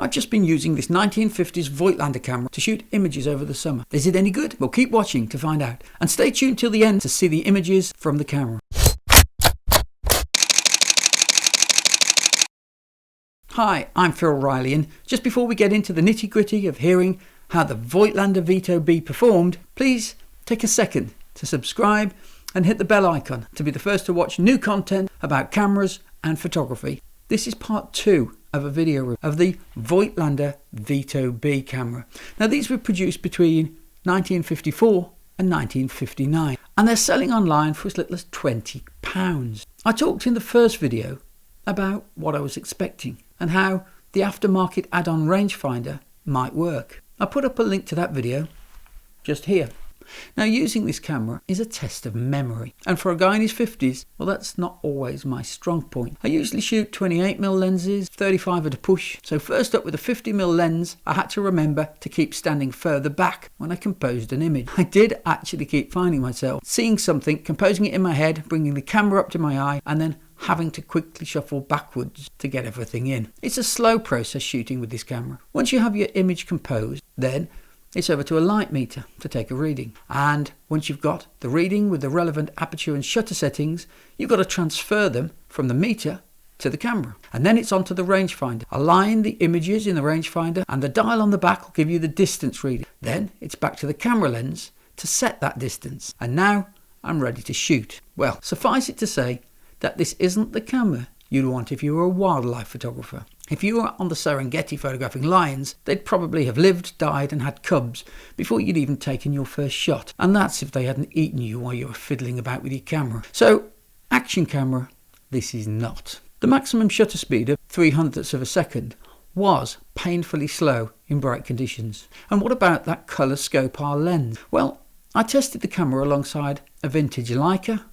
I've just been using this 1950s Voigtlander camera to shoot images over the summer. Is it any good? Well, keep watching to find out. And stay tuned till the end to see the images from the camera. Hi, I'm Phil Riley, and just before we get into the nitty-gritty of hearing how the Voigtlander Vito B performed, please take a second to subscribe and hit the bell icon to be the first to watch new content about cameras and photography. This is part 2 of a video of the Voigtlander Vito B camera. Now, these were produced between 1954 and 1959, and they're selling online for as little as £20. I talked in the first video about what I was expecting and how the aftermarket add-on rangefinder might work. I put up a link to that video just here. Now, using this camera is a test of memory, and for a guy in his 50s, well, that's not always my strong point. I usually shoot 28mm lenses, 35 at a push, so first up with a 50mm lens, I had to remember to keep standing further back when I composed an image. I did actually keep finding myself seeing something, composing it in my head, bringing the camera up to my eye, and then having to quickly shuffle backwards to get everything in. It's a slow process shooting with this camera. Once you have your image composed, then it's over to a light meter to take a reading. And once you've got the reading with the relevant aperture and shutter settings, you've got to transfer them from the meter to the camera. And then it's onto the rangefinder. Align the images in the rangefinder and the dial on the back will give you the distance reading. Then it's back to the camera lens to set that distance. And now I'm ready to shoot. Well, suffice it to say that this isn't the camera you'd want if you were a wildlife photographer. If you were on the Serengeti photographing lions, they'd probably have lived, died and had cubs before you'd even taken your first shot. And that's if they hadn't eaten you while you were fiddling about with your camera. So, action camera, this is not. The maximum shutter speed of 0.03 of a second was painfully slow in bright conditions. And what about that colour scope R lens? Well, I tested the camera alongside a vintage Leica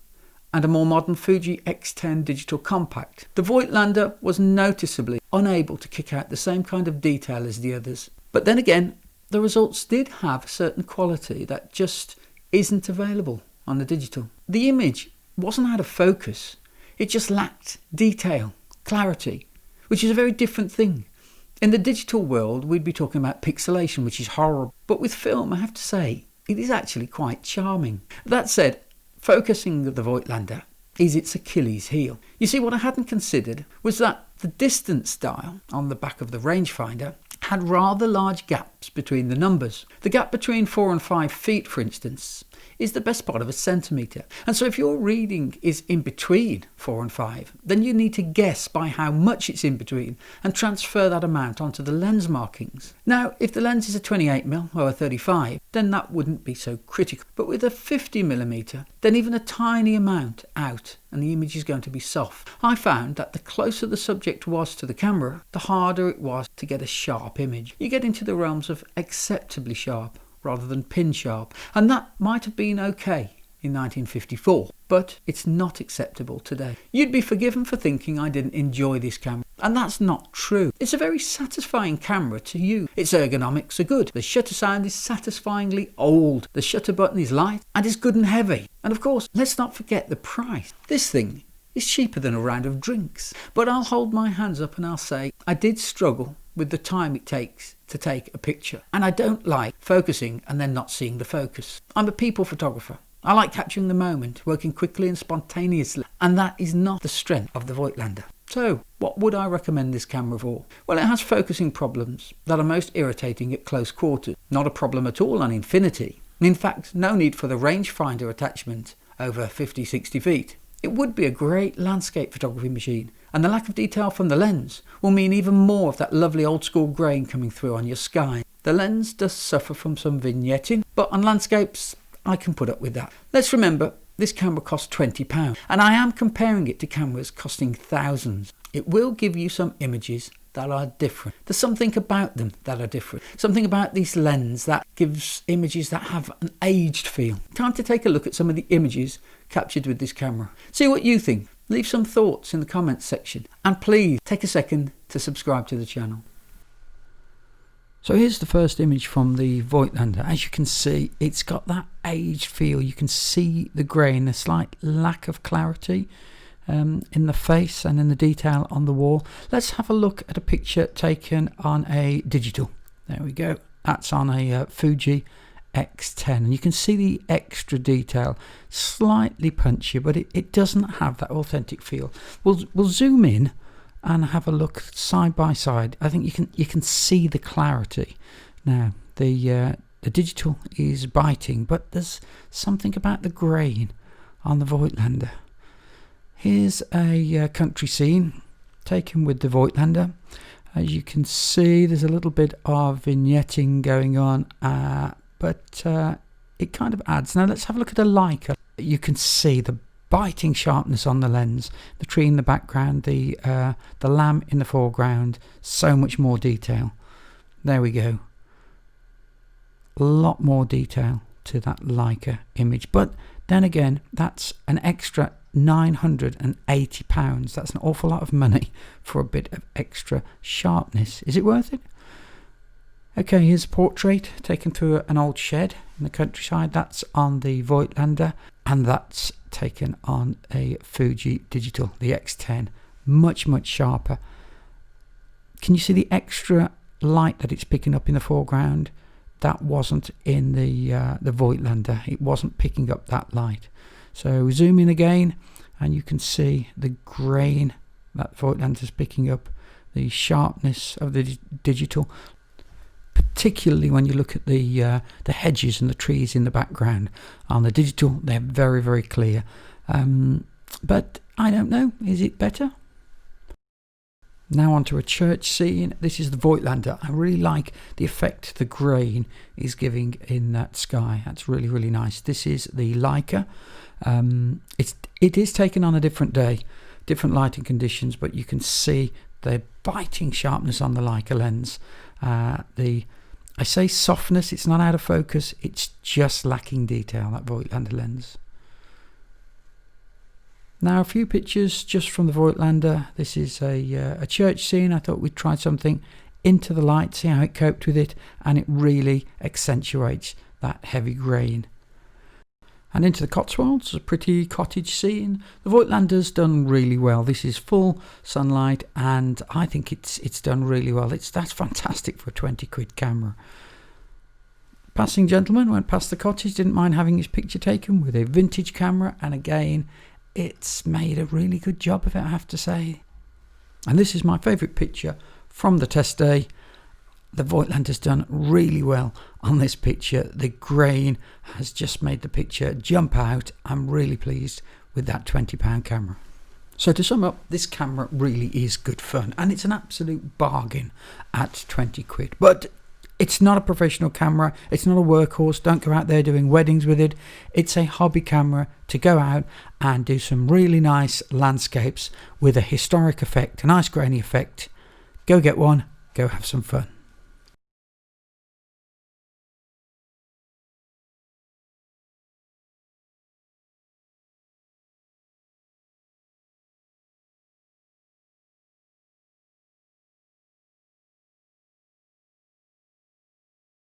and a more modern Fuji X10 digital compact. The Voigtlander was noticeably unable to kick out the same kind of detail as the others. But then again, the results did have a certain quality that just isn't available on the digital. The image wasn't out of focus, it just lacked detail, clarity, which is a very different thing. In the digital world, we'd be talking about pixelation, which is horrible. But with film, I have to say, it is actually quite charming. That said, focusing of the Voigtlander is its Achilles heel. You see, what I hadn't considered was that the distance dial on the back of the rangefinder had rather large gaps between the numbers. The gap between 4 and 5 feet, for instance, is the best part of a centimetre. And so if your reading is in between 4 and 5, then you need to guess by how much it's in between and transfer that amount onto the lens markings. Now, if the lens is a 28mm or a 35, then that wouldn't be so critical. But with a 50mm, then even a tiny amount out and the image is going to be soft. I found that the closer the subject was to the camera, the harder it was to get a sharp image. You get into the realms of acceptably sharp rather than pin sharp, and that might have been okay in 1954, but it's not acceptable today. You'd be forgiven for thinking I didn't enjoy this camera, and that's not true. It's a very satisfying camera to use. Its ergonomics are good. The shutter sound is satisfyingly old. The shutter button is light and it's good and heavy. And of course, let's not forget the price. This thing is cheaper than a round of drinks. But I'll hold my hands up and I'll say I did struggle with the time it takes to take a picture. And I don't like focusing and then not seeing the focus. I'm a people photographer. I like capturing the moment, working quickly and spontaneously, and that is not the strength of the Voigtlander. So, what would I recommend this camera for? Well, it has focusing problems that are most irritating at close quarters. Not a problem at all on infinity. And in fact, no need for the rangefinder attachment over 50-60 feet. It would be a great landscape photography machine, and the lack of detail from the lens will mean even more of that lovely old school grain coming through on your sky. The lens does suffer from some vignetting, but on landscapes, I can put up with that. Let's remember, this camera costs £20, and I am comparing it to cameras costing thousands. It will give you some images that are different. There's something about them that are different. Something about this lens that gives images that have an aged feel. Time to take a look at some of the images captured with this camera. See what you think. Leave some thoughts in the comments section. And please take a second to subscribe to the channel. So here's the first image from the Voigtlander. As you can see, it's got that aged feel. You can see the grain, a slight lack of clarity. in the face and in the detail on the wall. Let's have a look at a picture taken on a digital. There we go. That's on a Fuji X10, and you can see the extra detail, slightly punchy, but it doesn't have that authentic feel. We'll zoom in and have a look side by side. I think you can see the clarity. Now the digital is biting, but there's something about the grain on the Voigtlander. Here's a country scene taken with the Voigtlander. As you can see, there's a little bit of vignetting going on, but it kind of adds. Now let's have a look at a Leica. You can see the biting sharpness on the lens, the tree in the background, the lamb in the foreground, so much more detail. There we go. A lot more detail to that Leica image, but then again, that's an extra £980. That's an awful lot of money for a bit of extra sharpness. Is it worth it? Okay, here's a portrait taken through an old shed in the countryside. That's on the Voigtlander, and that's taken on a Fuji digital, the X10. Much sharper. Can you see the extra light that it's picking up in the foreground? That wasn't in the Voigtlander. It wasn't picking up that light. So zoom in again, and you can see the grain that Voigtlander is picking up, the sharpness of the digital, particularly when you look at the hedges and the trees in the background. On the digital, they're very clear. But I don't know, is it better? Now onto a church scene. This is the Voigtlander. I really like the effect the grain is giving in that sky. That's really nice. This is the Leica. It is taken on a different day, different lighting conditions, but you can see the biting sharpness on the Leica lens. I say softness, it's not out of focus, it's just lacking detail, that Voigtlander lens. Now a few pictures just from the Voigtlander. This is a church scene. I thought we'd try something into the light, see how it coped with it, and it really accentuates that heavy grain. And into the Cotswolds, a pretty cottage scene. The Voigtlander's done really well. This is full sunlight, and I think it's done really well. That's fantastic for a 20 quid camera. Passing gentleman went past the cottage, didn't mind having his picture taken with a vintage camera, and again, it's made a really good job of it, I have to say. And this is my favourite picture from the test day. The Voigtlander's done really well on this picture. The grain has just made the picture jump out. I'm really pleased with that £20 camera. So to sum up, this camera really is good fun, and it's an absolute bargain at 20 quid. But it's not a professional camera. It's not a workhorse. Don't go out there doing weddings with it. It's a hobby camera to go out and do some really nice landscapes with a historic effect, a nice grainy effect. Go get one. Go have some fun.